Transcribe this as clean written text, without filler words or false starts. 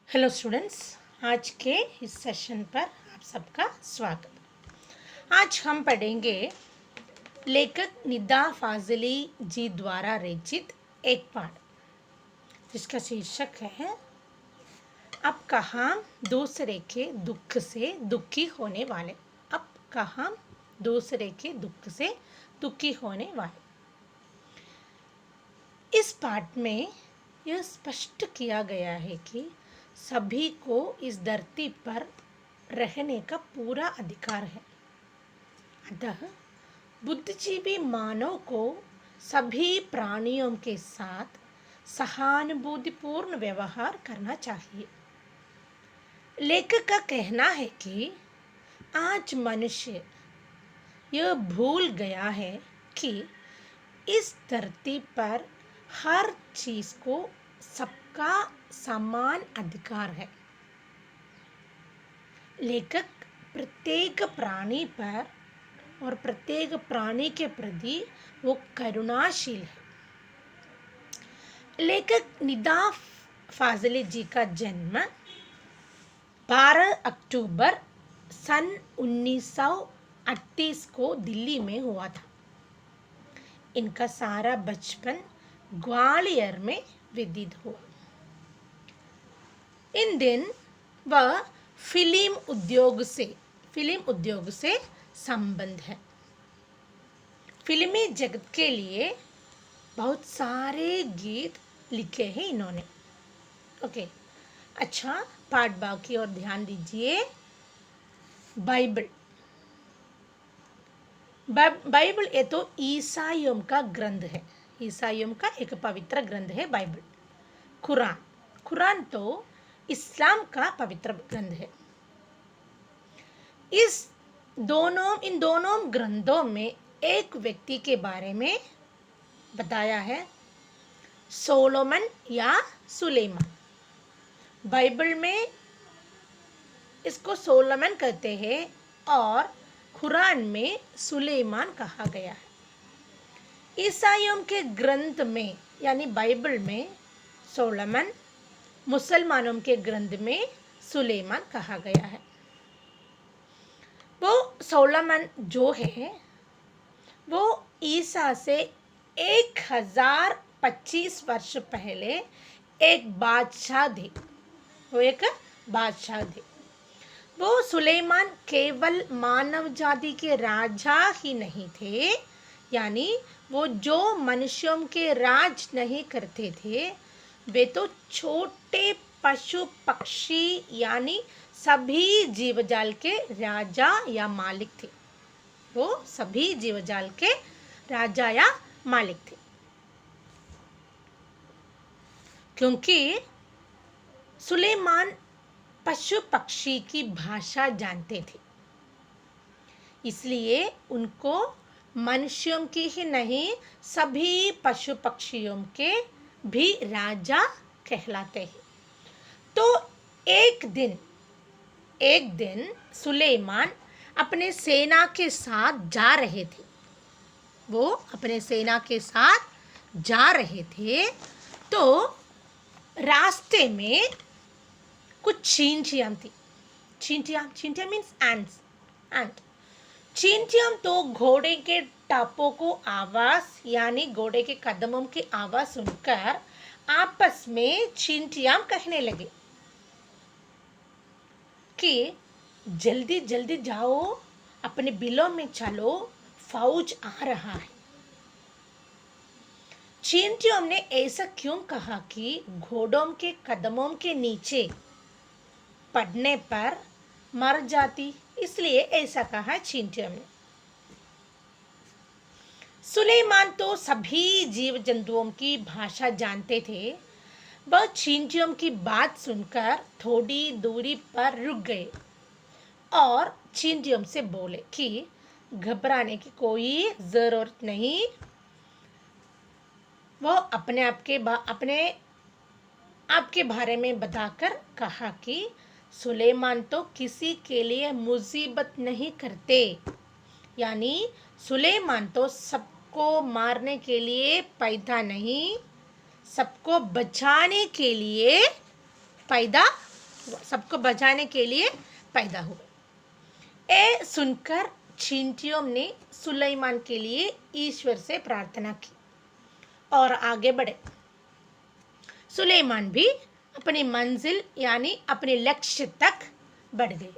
Hello students, आज के इस सेशन पर आप सबका स्वागत। आज हम पढ़ेंगे लेखक निदा फाजली जी द्वारा रचित एक पाठ जिसका शीर्षक है अब कहाँ दूसरे के दुख से दुखी होने वाले। अब कहाँ दूसरे के दुख से दुखी होने वाले। इस पाठ में यह स्पष्ट किया गया है कि सभी को इस धरती पर रहने का पूरा अधिकार है। अतः बुद्धिजीवी मानव को सभी प्राणियों के साथ सहानुभूतिपूर्ण व्यवहार करना चाहिए। लेखक का कहना है कि आज मनुष्य यह भूल गया है कि इस धरती पर हर चीज को सबका समान अधिकार है। लेखक प्रत्येक प्राणी पर और प्रत्येक प्राणी के प्रति वो करुणाशील है। लेखक निदा फाजली जी का जन्म 12 अक्टूबर सन 1938 को दिल्ली में हुआ था। इनका सारा बचपन ग्वालियर में व्यतीत हुआ। इन दिन वह फिल्म उद्योग से संबंध है। फिल्मी जगत के लिए बहुत सारे गीत लिखे हैं इन्होंने। ओके, अच्छा, पाठ बाकी और ध्यान दीजिए। बाइबल ये तो ईसाइयों का ग्रंथ है। ईसाइयों का एक पवित्र ग्रंथ है बाइबल। कुरान तो इस्लाम का पवित्र ग्रंथ है। इन दोनों ग्रंथों में एक व्यक्ति के बारे में बताया है, सोलोमन या सुलेमान। बाइबल में इसको सोलोमन कहते हैं और कुरान में सुलेमान कहा गया है। ईसाइयों के ग्रंथ में यानी बाइबल में सोलोमन, मुसलमानों के ग्रंथ में सुलेमान कहा गया है। वो सोलोमन जो है वो ईसा से 1025 वर्ष पहले एक बादशाह थे। वो सुलेमान केवल मानव जाति के राजा ही नहीं थे, यानी वो जो मनुष्यों के राज नहीं करते थे, वे तो छोटे पशु पक्षी यानी सभी जीवजाल के राजा या मालिक थे। वो सभी जीवजाल के राजा या मालिक थे, क्योंकि सुलेमान पशु पक्षी की भाषा जानते थे, इसलिए उनको मनुष्यों की ही नहीं सभी पशु पक्षियों के भी राजा कहलाते हैं। तो एक दिन सुलेमान अपने सेना के साथ जा रहे थे। वो अपने सेना के साथ जा रहे थे तो रास्ते में कुछ चींटियां थी। चींटियां मीन्स एंट। चींटियां तो घोड़े के टापों को आवाज यानी घोड़े के कदमों की आवाज सुनकर आपस में चींटियां कहने लगे कि जल्दी जल्दी जाओ, अपने बिलों में चलो, फौज आ रहा है। चींटियों ने ऐसा क्यों कहा कि घोड़ों के कदमों के नीचे पड़ने पर मर जाती, इसलिए ऐसा कहा चींटियों ने। सुलेमान तो सभी जीव जंतुओं की भाषा जानते थे। वह चींटियों की बात सुनकर थोड़ी दूरी पर रुक गए और चींटियों से बोले कि घबराने की कोई जरूरत नहीं। वो अपने आप के बारे में बताकर कहा कि सुलेमान तो किसी के लिए मुसीबत नहीं करते, यानी सुलेमान तो सबको मारने के लिए पैदा नहीं, सबको बचाने के लिए पैदा हुआ, सबको बचाने के लिए पैदा हुए। ये सुनकर चींटियों ने सुलेमान के लिए ईश्वर से प्रार्थना की और आगे बढ़े। सुलेमान भी अपनी मंजिल यानी अपने लक्ष्य तक बढ़ गए।